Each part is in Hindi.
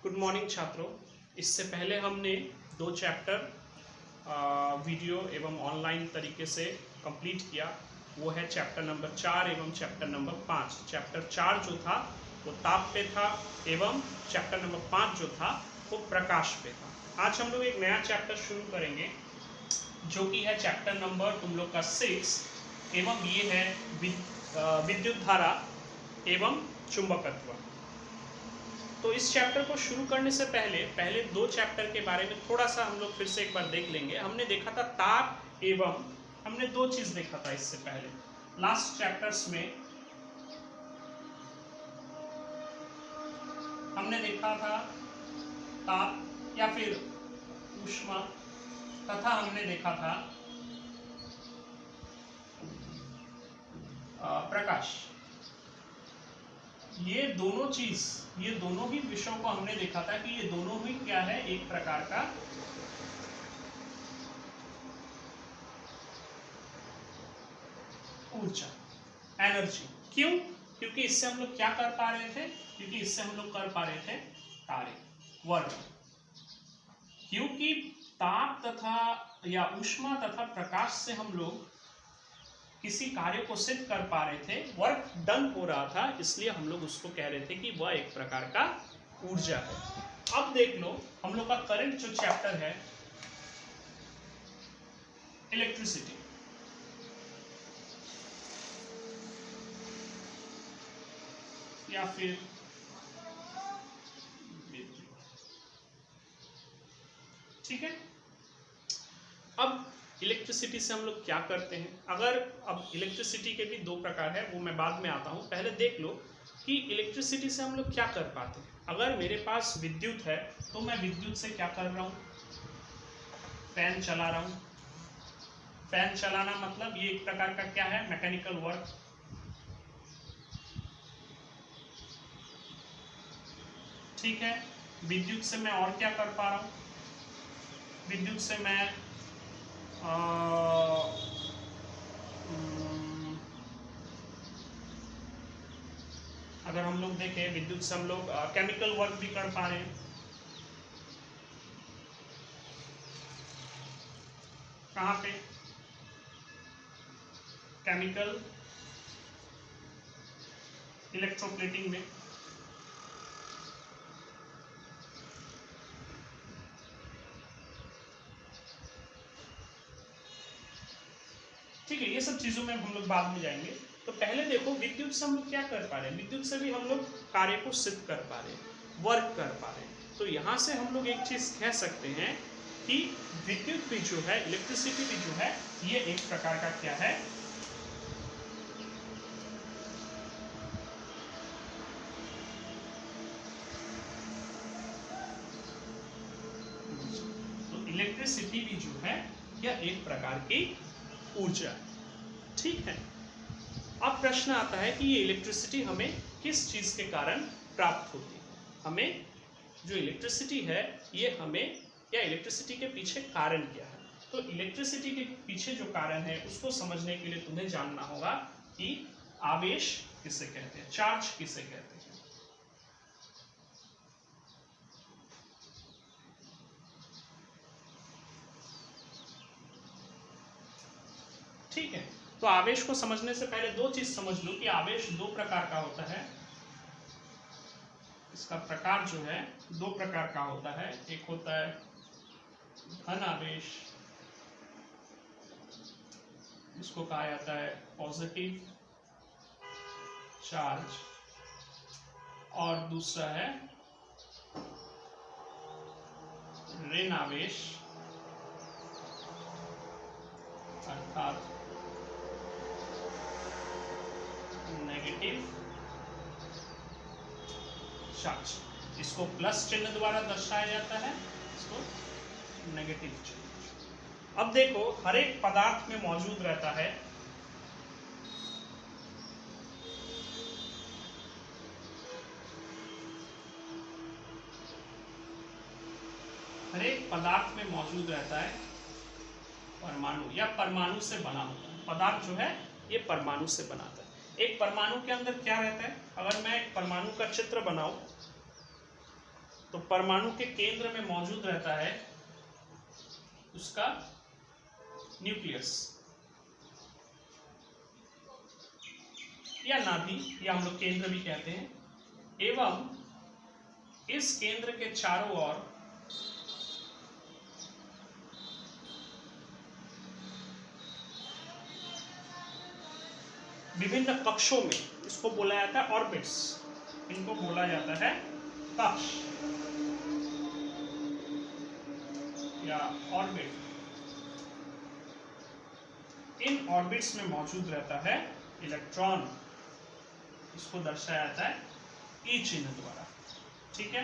गुड मॉर्निंग छात्रों। इससे पहले हमने 2 चैप्टर वीडियो एवं ऑनलाइन तरीके से कंप्लीट किया। वो है चैप्टर नंबर 4 एवं चैप्टर नंबर 5। चैप्टर 4 जो था वो ताप पे था एवं चैप्टर नंबर 5 जो था वो प्रकाश पे था। आज हम लोग एक नया चैप्टर शुरू करेंगे जो कि है चैप्टर नंबर तुम लोग का 6 एवं ये है विद्युत धारा एवं चुंबकत्व। तो इस चैप्टर को शुरू करने से पहले 2 चैप्टर के बारे में थोड़ा सा हम लोग फिर से एक बार देख लेंगे। हमने देखा था ताप एवं हमने 2 चीज देखा था इससे पहले लास्ट चैप्टर्स में। हमने देखा था ताप या फिर ऊष्मा तथा हमने देखा था प्रकाश। ये दोनों ही विषयों को हमने देखा था कि ये दोनों ही क्या है, एक प्रकार का ऊर्जा, एनर्जी। क्यों? क्योंकि इससे हम लोग क्या कर पा रहे थे? क्योंकि इससे हम लोग कर पा रहे थे कार्य, वर्क। क्योंकि ताप तथा या ऊष्मा तथा प्रकाश से हम लोग किसी कार्य को सिद्ध कर पा रहे थे, वर्क डन हो रहा था, इसलिए हम लोग उसको कह रहे थे कि वह एक प्रकार का ऊर्जा है। अब देख लो हम लोग का करंट जो चैप्टर है इलेक्ट्रिसिटी। या फिर ठीक है। अब इलेक्ट्रिसिटी से हम लोग क्या करते हैं? अब इलेक्ट्रिसिटी के भी 2 प्रकार है, वो मैं बाद में आता हूँ। पहले देख लो कि इलेक्ट्रिसिटी से हम लोग क्या कर पाते हैं। अगर मेरे पास विद्युत है तो मैं विद्युत से क्या कर रहा हूँ? फैन चला रहा हूँ। फैन चलाना मतलब ये एक प्रकार का क्या है? Mechanical work. ठीक है। विद्युत से मैं और क्या कर पा रहा हूँ? विद्युत से मैं अगर हम लोग देखें विद्युत से हम लोग केमिकल वर्क भी कर पा रहे हैं। कहाँ पे? केमिकल इलेक्ट्रोप्लेटिंग में। ठीक है, ये सब चीजों में हम लोग बाद में जाएंगे। तो पहले देखो विद्युत से हम लोग क्या कर पा रहे हैं। विद्युत से भी हम लोग कार्य को सिद्ध कर पा रहे हैं, वर्क कर पा रहे हैं। तो यहाँ से हम लोग एक चीज कह सकते हैं कि विद्युत भी जो है, इलेक्ट्रिसिटी भी जो है, ये एक प्रकार का क्या है? तो इलेक्ट्रिसिटी भी जो है यह एक प्रकार की ऊर्जा है। ठीक है। अब प्रश्न आता है कि ये इलेक्ट्रिसिटी हमें किस चीज के कारण प्राप्त होती है? हमें जो इलेक्ट्रिसिटी है ये हमें, या इलेक्ट्रिसिटी के पीछे कारण क्या है? तो इलेक्ट्रिसिटी के पीछे जो कारण है उसको समझने के लिए तुम्हें जानना होगा कि आवेश किसे कहते हैं, चार्ज किसे कहते हैं। ठीक है। तो आवेश को समझने से पहले 2 चीज समझ लो कि आवेश 2 प्रकार का होता है। इसका प्रकार जो है 2 प्रकार का होता है। एक होता है धन आवेश, इसको कहा जाता है पॉजिटिव चार्ज, और दूसरा है ऋण आवेश अर्थात नेगेटिव चार्ज। इसको प्लस चिन्ह द्वारा दर्शाया जाता है, इसको नेगेटिव चिन्ह। अब देखो हर एक पदार्थ में मौजूद रहता है परमाणु या परमाणु से बना होता है। पदार्थ जो है ये परमाणु से बनाता है। एक परमाणु के अंदर क्या रहता है? अगर मैं एक परमाणु का चित्र बनाऊं तो परमाणु के केंद्र में मौजूद रहता है उसका न्यूक्लियस या नाभि, या हम लोग केंद्र भी कहते हैं, एवं इस केंद्र के चारों ओर विभिन्न कक्षों में, इसको बोला जाता है ऑर्बिट्स, इनको बोला जाता है कक्ष या ऑर्बिट। इन ऑर्बिट्स में मौजूद रहता है इलेक्ट्रॉन, इसको दर्शाया जाता है ई चिन्ह द्वारा। ठीक है,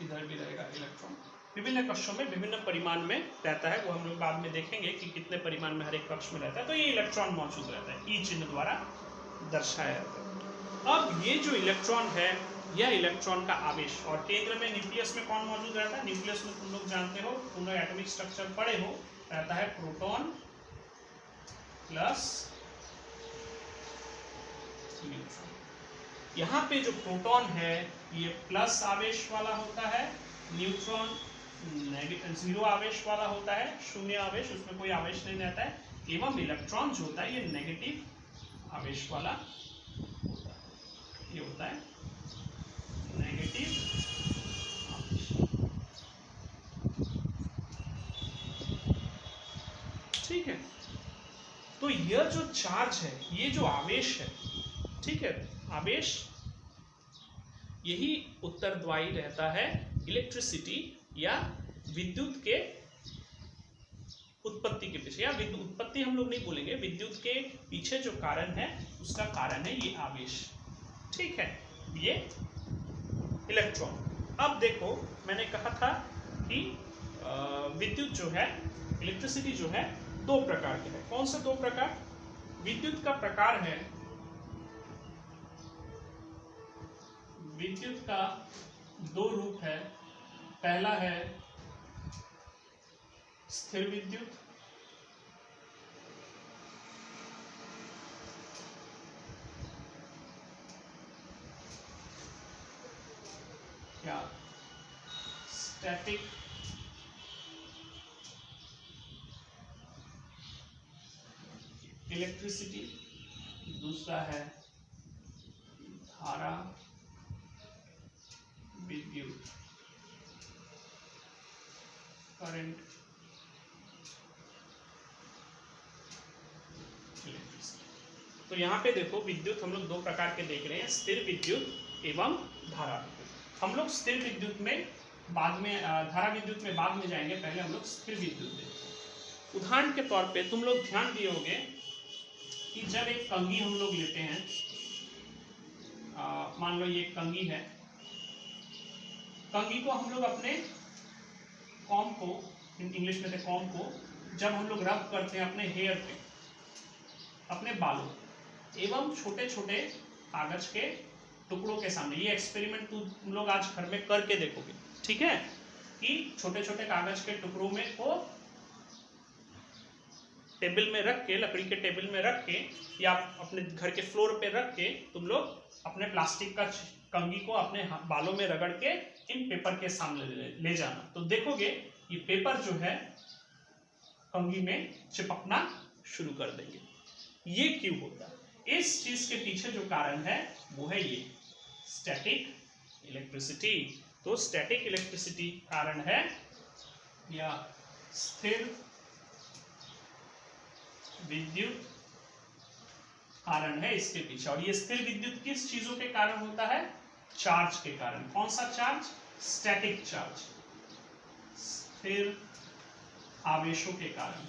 इधर भी रहेगा इलेक्ट्रॉन। विभिन्न कक्षों में विभिन्न परिमाण में रहता है, वो हम लोग बाद में देखेंगे कि कितने परिमाण में हर एक कक्ष में रहता है। तो ये इलेक्ट्रॉन मौजूद रहता है, ई चिन्ह द्वारा दर्शाया जाता है। अब ये जो इलेक्ट्रॉन है, यह इलेक्ट्रॉन का आवेश, और केंद्र में न्यूक्लियस में कौन मौजूद रहता है? न्यूक्लियस में तुम लोग जानते हो, तुम लोग एटॉमिक स्ट्रक्चर पढ़े हो, रहता है प्रोटॉन प्लस न्यूट्रॉन। यहाँ पे जो प्रोटॉन है ये प्लस आवेश वाला होता है, न्यूट्रॉन जीरो आवेश वाला होता है, शून्य आवेश, उसमें कोई आवेश नहीं रहता है, एवं इलेक्ट्रॉन जो होता है ये नेगेटिव आवेश वाला होता है, ये होता है नेगेटिव आवेश। ठीक है, तो यह जो चार्ज है, ये जो आवेश है, ठीक है, आवेश यही उत्तरदायी रहता है इलेक्ट्रिसिटी या विद्युत के उत्पत्ति के पीछे, या विद्युत उत्पत्ति हम लोग नहीं बोलेंगे, विद्युत के पीछे जो कारण है उसका कारण है ये आवेश। ठीक है, ये इलेक्ट्रॉन। अब देखो, मैंने कहा था कि विद्युत जो है, इलेक्ट्रिसिटी जो है, दो प्रकार के है। कौन से दो प्रकार? विद्युत का प्रकार है, विद्युत का दो रूप है। पहला है स्थिर विद्युत, या स्टैटिक इलेक्ट्रिसिटी। दूसरा है धारा विद्युत, करंट इलेक्ट्रिसिटी। तो यहाँ पे देखो, विद्युत हम लोग दो प्रकार के देख रहे हैं, स्थिर विद्युत एवं धारा विद्युत। हम लोग स्थिर विद्युत में बाद में, धारा विद्युत में बाद में जाएंगे, पहले हम लोग स्थिर विद्युत देखें। उदाहरण के तौर पे तुम लोग ध्यान दिए होंगे कि जब एक कंघी हम लोग लेते हैं, मान लो ये कंघी है, कंघी को हम लोग अपने कॉम को, इंग्लिश में थे कॉम को, जब हम लोग रब करते हैं अपने हेयर पे, अपने बालों एवं छोटे छोटे कागज के टुकड़ों के सामने, ये एक्सपेरिमेंट तुम लोग आज घर में करके देखोगे। ठीक है, कि छोटे छोटे कागज के टुकड़ों में को टेबल में रख के, लकड़ी के टेबल में रख के, या अपने घर के फ्लोर पे रख के, तुम लोग अपने प्लास्टिक का कंघी को अपने बालों में रगड़ के इन पेपर के सामने ले जाना, तो देखोगे ये पेपर जो है कंघी में चिपकना शुरू कर देंगे। ये क्यों होता है? इस चीज के पीछे जो कारण है वो है ये स्टैटिक इलेक्ट्रिसिटी। तो स्टैटिक इलेक्ट्रिसिटी कारण है, या स्थिर विद्युत कारण है इसके पीछे। और ये स्थिर विद्युत किस चीजों के कारण होता है? चार्ज के कारण। कौन सा चार्ज? स्टैटिक चार्ज, स्थिर आवेशों के कारण।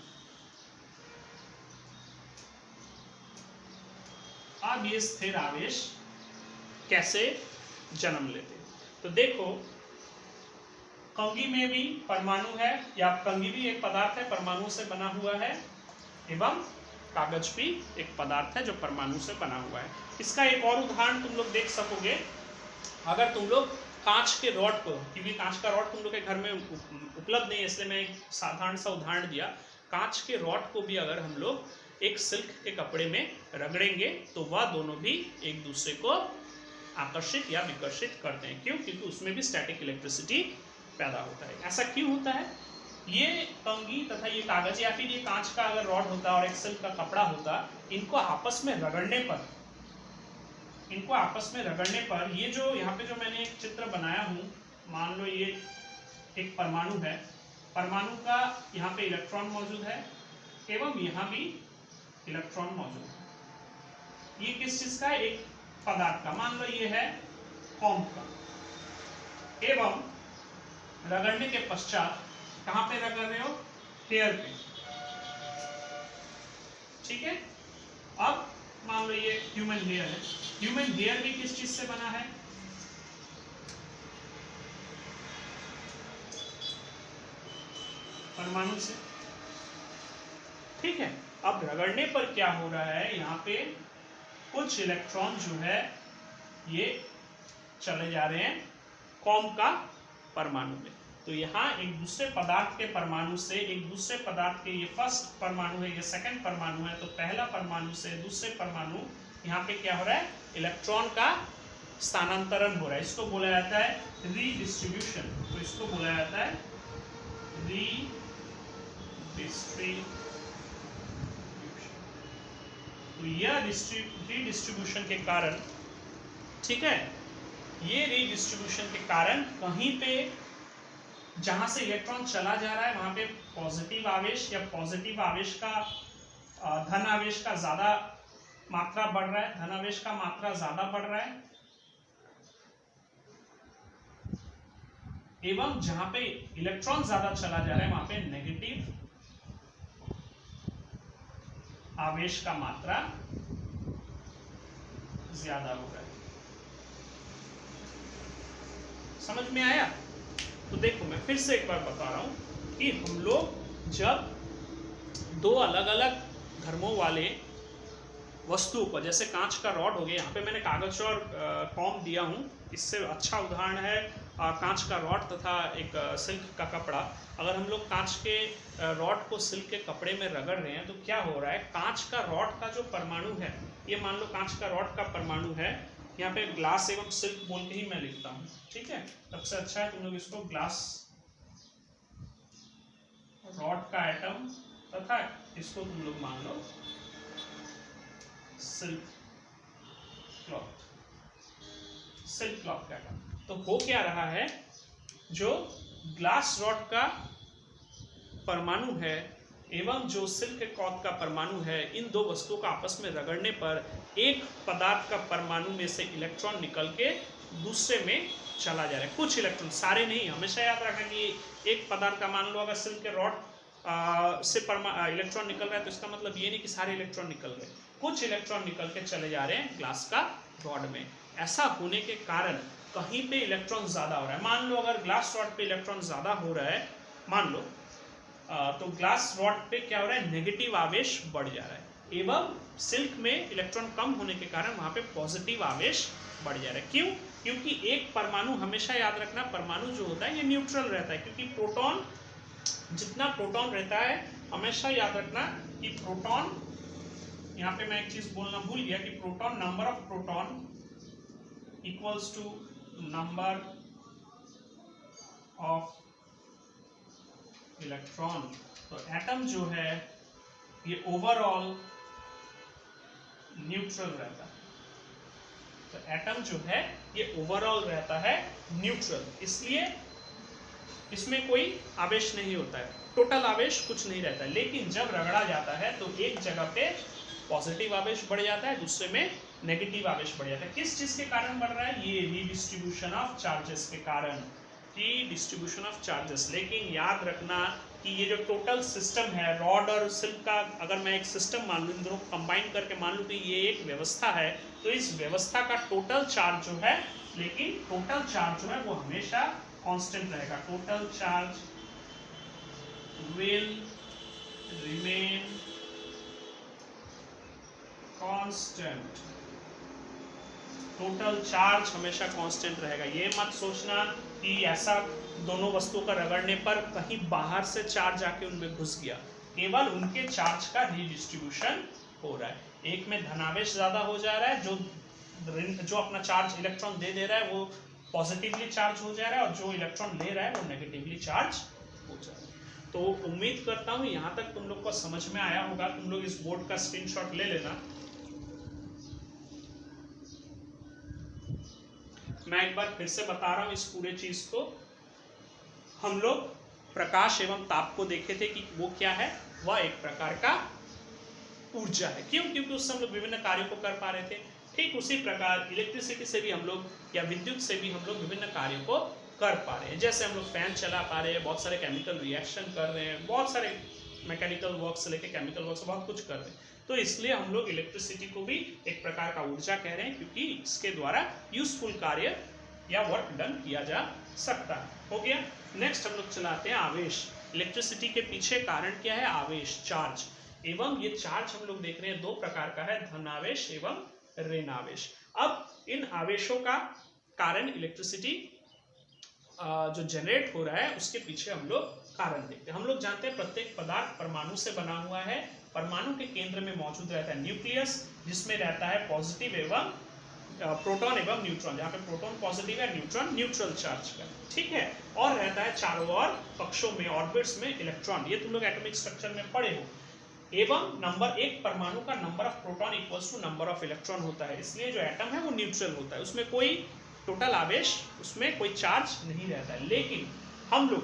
अब ये स्थिर आवेश कैसे जन्म लेते हैं? तो देखो, कंघी में भी परमाणु है, या कंघी भी एक पदार्थ है, परमाणु से बना हुआ है, एवं कागज भी एक पदार्थ है जो परमाणु से बना हुआ है। इसका एक और उदाहरण तुम लोग देख सकोगे, अगर तुम लोग कांच के रॉड को, क्योंकि कांच का रॉड तुम लोग के घर में उपलब्ध नहीं है इसलिए मैं एक साधारण सा उदाहरण दिया, कांच के रॉड को भी अगर हम लोग एक सिल्क के कपड़े में रगड़ेंगे तो वह दोनों भी एक दूसरे को आकर्षित या विकर्षित करते हैं। क्यों? क्योंकि उसमें भी स्टैटिक इलेक्ट्रिसिटी पैदा होता है। ऐसा क्यों होता है? ये कंघी तथा ये कागज या फिर ये कांच का अगर रॉड होता और एक सिल्क का कपड़ा होता, इनको आपस में रगड़ने पर ये जो यहाँ पे जो मैंने एक चित्र बनाया हूँ, मान लो ये एक परमाणु है, परमाणु का यहाँ पे इलेक्ट्रॉन मौजूद है एवं यहाँ भी इलेक्ट्रॉन मौजूद है। ये किस चीज का? एक पदार्थ का, मान लो ये है कॉम्ब का, एवं रगड़ने के पश्चात कहां पे रगड़ रहे हो? हेयर पे, ठीक है। अब मान लो ये ह्यूमन हेयर है, ह्यूमन हेयर भी किस चीज से बना है? परमाणु से, ठीक है। अब रगड़ने पर क्या हो रहा है? यहाँ पे कुछ इलेक्ट्रॉन जो है ये चले जा रहे हैं कॉम्ब का परमाणु में। तो यहाँ एक दूसरे पदार्थ के परमाणु से एक दूसरे पदार्थ के, ये फर्स्ट परमाणु है, ये सेकंड परमाणु है, तो पहला परमाणु से दूसरे परमाणु, यहाँ पे क्या हो रहा है? इलेक्ट्रॉन का स्थानांतरण हो रहा है। इसको बोला जाता है रीडिस्ट्रीब्यूशन। तो इसको बोला जाता है रीडिस्ट्रीब्यूशन। तो यह रीडिस्ट्रीब्यूशन के कारण, ठीक है, ये रीडिस्ट्रीब्यूशन के कारण कहीं पे जहां से इलेक्ट्रॉन चला जा रहा है वहां पे पॉजिटिव आवेश या पॉजिटिव आवेश का धन आवेश का ज्यादा मात्रा बढ़ रहा है, धन आवेश का मात्रा ज्यादा बढ़ रहा है, एवं जहां पे इलेक्ट्रॉन ज्यादा चला जा रहा है वहां पे नेगेटिव आवेश का मात्रा ज्यादा हो रहा है। समझ में आया? तो देखो मैं फिर से एक बार बता रहा हूं कि हम लोग जब दो अलग अलग धर्मों वाले वस्तुओं को, जैसे कांच का रॉड हो गया, यहाँ पे मैंने कागज और कॉम्ब दिया हूँ, इससे अच्छा उदाहरण है कांच का रॉड तथा एक सिल्क का कपड़ा। अगर हम लोग कांच के रॉड को सिल्क के कपड़े में रगड़ रहे हैं तो क्या हो रहा है? कांच का रॉड का जो परमाणु है, ये मान लो कांच का रॉड का परमाणु है, यहाँ पे ग्लास एवं सिल्क बोल के ही मैं लिखता हूँ, ठीक है। सबसे अच्छा है तुम लोग इसको ग्लास रॉड का एटम तथा इसको तुम लोग मान लो सिल्क क्लॉथ का एटम। तो हो क्या रहा है? जो ग्लास रॉड का परमाणु है एवं जो सिल्क क्लॉथ का परमाणु है, इन दो वस्तुओं का आपस में रगड़ने पर एक पदार्थ का परमाणु में से इलेक्ट्रॉन निकल के दूसरे में चला जा रहा है। कुछ इलेक्ट्रॉन, सारे नहीं। हमेशा याद रखना कि एक पदार्थ का, मान लो अगर सिल्क के रॉड से इलेक्ट्रॉन निकल रहा है तो इसका मतलब ये नहीं कि सारे इलेक्ट्रॉन निकल रहे, कुछ इलेक्ट्रॉन निकल के चले जा रहे हैं ग्लास का रॉड में। ऐसा होने के कारण कहीं पे इलेक्ट्रॉन ज्यादा हो रहा है। मान लो अगर ग्लास रॉड पे इलेक्ट्रॉन ज्यादा हो रहा है, मान लो, तो ग्लास रॉड पे क्या हो रहा है? नेगेटिव आवेश बढ़ जा रहा है, एवं सिल्क में इलेक्ट्रॉन कम होने के कारण वहां पे पॉजिटिव आवेश बढ़ जा रहा है। क्यों? क्योंकि एक परमाणु, हमेशा याद रखना, परमाणु जो होता है ये न्यूट्रल रहता है, क्योंकि प्रोटॉन, जितना प्रोटॉन रहता है, हमेशा याद रखना कि प्रोटॉन, यहाँ पे मैं एक चीज बोलना भूल गया कि proton, number of proton equals to number of electron. तो एटम जो है ये ओवरऑल न्यूट्रल रहता है। तो एटम जो है ये ओवरऑल रहता है न्यूट्रल, इसलिए इसमें कोई आवेश नहीं होता है, टोटल आवेश कुछ नहीं रहता है। लेकिन जब रगड़ा जाता है तो एक जगह पे पॉजिटिव आवेश बढ़ जाता है, दूसरे में नेगेटिव आवेश बढ़ जाता है। किस चीज के कारण बढ़ रहा है? ये रीडिस्ट्रीब्यूशन ऑफ चार्जेस के कारण, रीडिस्ट्रीब्यूशन ऑफ चार्जेस। लेकिन याद रखना कि ये जो टोटल सिस्टम है, रॉड और सिल्क का, अगर मैं एक सिस्टम मान लूँ, इन दोनों को कंबाइन करके मान लूँ कि ये एक व्यवस्था है, तो इस व्यवस्था का टोटल चार्ज जो है, लेकिन टोटल चार्ज जो है वो हमेशा कांस्टेंट रहेगा। Total charge will remain constant. Total charge हमेशा कांस्टेंट रहेगा। ये मत सोचना कि ऐसा दोनों वस्तुओं का रगड़ने पर कहीं बाहर से चार्ज आके उनमें घुस गया, केवल उनके चार्ज का रीडिस्ट्रीब्यूशन हो रहा है। एक में धनावेश ज्यादा हो जा रहा है, जो अपना चार्ज इलेक्ट्रॉन दे रहा है वो पॉजिटिवली चार्ज हो जा रहा है, और जो इलेक्ट्रॉन ले रहा है वो नेगेटिवली चार्ज हो जा रहा है। तो उम्मीद करता हूं यहां तक तुम लोग को समझ में आया होगा। तुम लोग इस बोर्ड का स्क्रीनशॉट ले लेना। मैं एक बार फिर से बता रहा हूं इस पूरे चीज को। हम लोग प्रकाश एवं ताप को देखे थे कि वो क्या है, वह एक प्रकार का ऊर्जा है। क्यों? क्योंकि उससे हम लोग विभिन्न कार्यों को कर पा रहे थे। ठीक उसी प्रकार इलेक्ट्रिसिटी से भी हम लोग या विद्युत से भी हम लोग विभिन्न कार्यों को कर पा रहे हैं। जैसे हम लोग फैन चला पा रहे हैं, बहुत सारे केमिकल रिएक्शन कर रहे हैं, बहुत सारे मैकेनिकल वर्क से लेकर केमिकल वर्क से बहुत कुछ कर रहे हैं। तो इसलिए हम लोग इलेक्ट्रिसिटी को भी एक प्रकार का ऊर्जा कह रहे हैं, क्योंकि इसके द्वारा यूजफुल कार्य या वर्क डन किया जा सकता है। हो गया। नेक्स्ट हम लोग चलाते हैं आवेश। इलेक्ट्रिसिटी के पीछे कारण क्या है? आवेश, चार्ज। एवं ये चार्ज हम लोग देख रहे हैं दो प्रकार का है, धनावेश एवं ऋण आवेश। अब इन आवेशों का कारण इलेक्ट्रिसिटी जो जनरेट हो रहा है उसके पीछे हम लोग कारण देखते हैं। हम लोग जानते हैं प्रत्येक पदार्थ परमाणु से बना हुआ है। परमाणु के केंद्र में मौजूद रहता है न्यूक्लियस, जिसमें रहता है पॉजिटिव एवं प्रोटॉन एवं न्यूट्रॉन, जहाँ पे प्रोटॉन पॉजिटिव है, न्यूट्रॉन न्यूट्रल चार्ज का, ठीक है। और रहता है चारों ओर कक्षों में, ऑर्बिट्स में इलेक्ट्रॉन। ये तुम लोग एटॉमिक स्ट्रक्चर में पढ़े हो। एवं नंबर एक परमाणु का number of proton equals to number of electron होता है। इसलिए जो एटम है वो न्यूट्रल होता है, उसमें कोई टोटल आवेश, उसमें कोई चार्ज नहीं रहता है। लेकिन हम लोग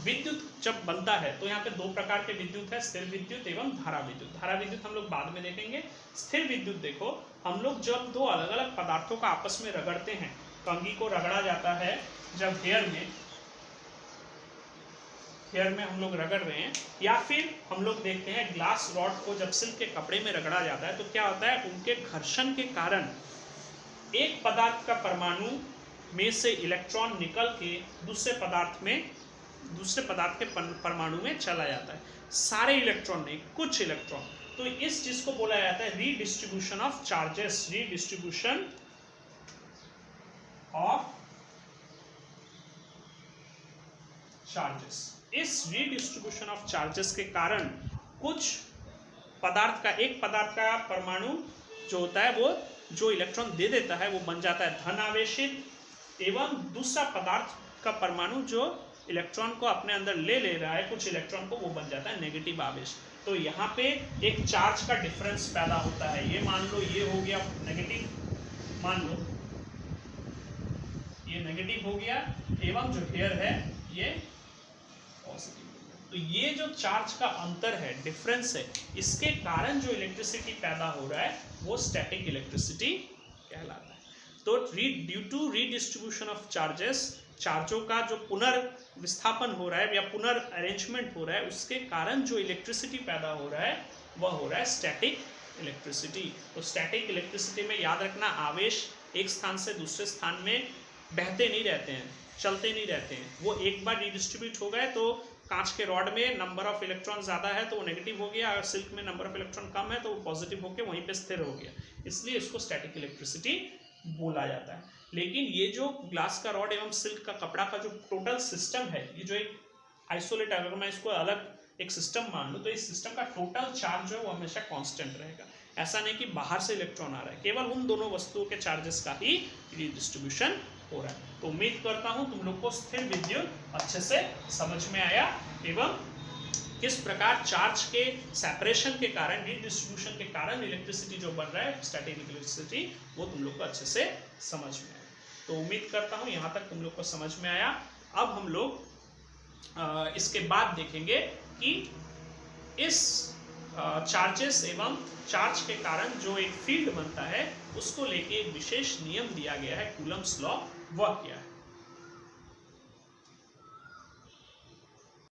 विद्युत जब बनता है तो यहाँ पे दो प्रकार के विद्युत है, स्थिर विद्युत एवं धारा विद्युत। धारा विद्युत हम लोग बाद में देखेंगे। स्थिर विद्युत देखो, हम लोग जब दो अलग अलग पदार्थों का आपस में रगड़ते हैं, कंघी को रगड़ा जाता है जब हेयर में हम लोग रगड़ रहे हैं, या फिर हम लोग देखते हैं ग्लास रॉड को जब सिल्क के कपड़े में रगड़ा जाता है, तो क्या होता है, उनके घर्षण के कारण एक पदार्थ का परमाणु में से इलेक्ट्रॉन निकल के दूसरे पदार्थ के परमाणु में चला जाता है। सारे इलेक्ट्रॉन नहीं, कुछ इलेक्ट्रॉन। तो इस चीज को बोला जाता है redistribution of charges. Redistribution of charges. इस रीडिस्ट्रीब्यूशन ऑफ चार्जेस के कारण कुछ एक पदार्थ का परमाणु जो होता है, वो जो इलेक्ट्रॉन दे देता है वो बन जाता है धन आवेशित, एवं दूसरा पदार्थ का परमाणु जो इलेक्ट्रॉन को अपने अंदर ले रहा है, कुछ इलेक्ट्रॉन को, वो बन जाता है नेगेटिव आवेश। तो यहाँ पे एक चार्ज का डिफरेंस पैदा होता है। ये मान लो ये हो गया नेगेटिव, मान लो ये नेगेटिव हो गया, एवं जो हेयर है ये पॉजिटिव हो गया। तो ये जो चार्ज का अंतर है, डिफरेंस है, इसके कारण जो इलेक्ट्रिसिटी पैदा हो रहा है वो स्टैटिक इलेक्ट्रिसिटी कहलाता है। तो due to redistribution of charges, चार्जों का जो पुनर्विस्थापन हो रहा है या पुनर्अरेंजमेंट हो रहा है, उसके कारण जो इलेक्ट्रिसिटी पैदा हो रहा है वह हो रहा है स्टैटिक इलेक्ट्रिसिटी। तो स्टैटिक इलेक्ट्रिसिटी में याद रखना, आवेश एक स्थान से दूसरे स्थान में बहते नहीं रहते हैं, चलते नहीं रहते हैं। वो एक बार रिडिस्ट्रीब्यूट हो गए, तो कांच के रॉड में नंबर ऑफ इलेक्ट्रॉन ज़्यादा है तो वो नेगेटिव हो गया, और सिल्क में नंबर ऑफ इलेक्ट्रॉन कम है तो वो पॉजिटिव होकर वहीं पे स्थिर हो गया। इसलिए इसको स्टैटिक इलेक्ट्रिसिटी बोला जाता है। लेकिन ये जो ग्लास का रॉड एवं सिल्क का कपड़ा का जो टोटल सिस्टम है, ये जो एक आइसोलेट, अगर मैं इसको अलग एक सिस्टम मान लूँ, तो इस सिस्टम का टोटल चार्ज जो है वो हमेशा कांस्टेंट रहेगा। ऐसा नहीं कि बाहर से इलेक्ट्रॉन आ रहा है, केवल उन दोनों वस्तुओं के चार्जेस का ही रिडिस्ट्रीब्यूशन हो रहा है। तो उम्मीद करता हूँ तुम लोग को स्थिर विद्युत अच्छे से समझ में आया, एवं किस प्रकार चार्ज के सेपरेशन के कारण, रिडिस्ट्रीब्यूशन के कारण इलेक्ट्रिसिटी जो बन रहा है स्टैटिक इलेक्ट्रिसिटी, वो तुम लोग को अच्छे से समझ में आया। तो उम्मीद करता हूँ यहाँ तक तुम लोग को समझ में आया। अब हम लोग इसके बाद देखेंगे कि इस चार्जेस एवं चार्ज के कारण जो एक फील्ड बनता है उसको लेके एक विशेष नियम दिया गया है, कूलम्स लॉ, वह क्या है।